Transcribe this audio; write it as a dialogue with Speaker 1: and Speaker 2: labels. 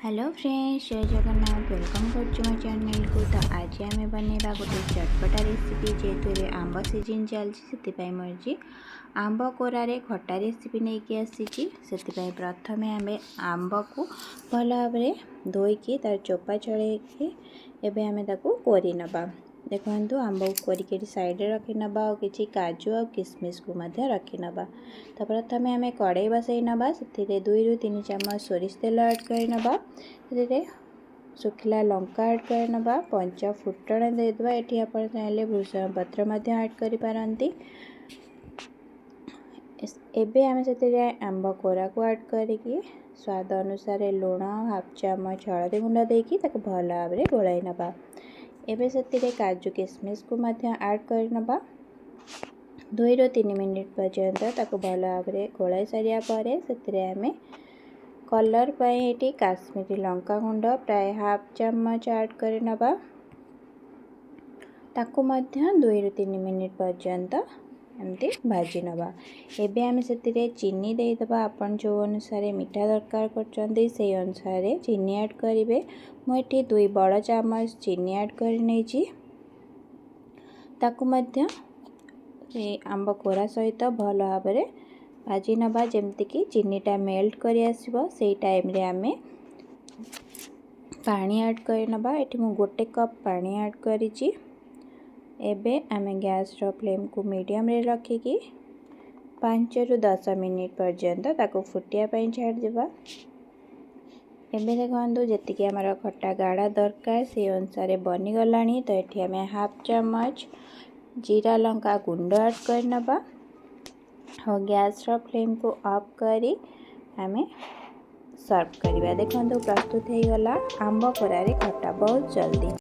Speaker 1: Hello friends, जय Jagannath. Welcome कर मो चैनल को। तो आज आम बनवा गोटे चटपटा रेसिपी जेहेतु आंब सीजन चलती मुझे आंब कोरारे खटा रेसिपी नहीं आसी। से प्रथम आम आंब को भल भाव धोईकी तार चोपा छड़ेकी एवं आम कोरी नबा। देखो आंब को कोरिक साइड रखी नबा और किसी काजू और किशमिश को रखी नबा। तो प्रथम आम कड़ाई बसई नबा। से 2 ରୁ 3 ଚାମଚ सोरिष तेल ऐड कर नबा। से सुखिला लंका ऐड कर नबा। 5 फुटण देदेबा। ये आप भृषण पत्र ऐड करिपारंती। एबे आम से आंब कोरा को ऐड करिकी स्वाद अनुसार लुण हाफ चामच हलदी गुंड देकी भल भाव गोलाई नबा। एबे से काजू किशमिश को ऐड कर नबा। 2 ରୁ 3 मिनिट पर्यंत भल भाव गोलाई सारिया परे से आम कलर ये काश्मीरी लंका गुंड प्राय हाफ चामच ऐड कर नबा। 2 ରୁ 3 मिनिट पर्यंत एमती भाजी नबा। एबे आम से चीनी देदेबा। आपण जो अनुसार मीठा दरकार कर से अनुसार चीनी ऐड करेंगे। मुझे 2 बड़ चामच चीनी ऐड कर आंब कोरा सहित भल भाव भाजी नबा। जमती चीनीटा मेल्ट कर आसो से टाइम रे आम पानी ऐड कर नबा। ये मु 1 कप पानी ऐड करिछि। एबे आम गैस रो फ्लेम को मीडियम रे रखिकी 5 ରୁ 10 मिनिट पर्यंत ताको फुटिया छाड़ देबा। एबे देखो जी आमर खट्टा गाढ़ा दरकार से अनुसार बनीगला। तो ये आम हाफ चामच जीरा लंका गुंड ऐड कर नबा और गैस रो फ्लेम को ऑफ करी आम सर्व करवा। देखो प्रस्तुत हो गला आंब कोरारे खट्टा बहुत जल्दी।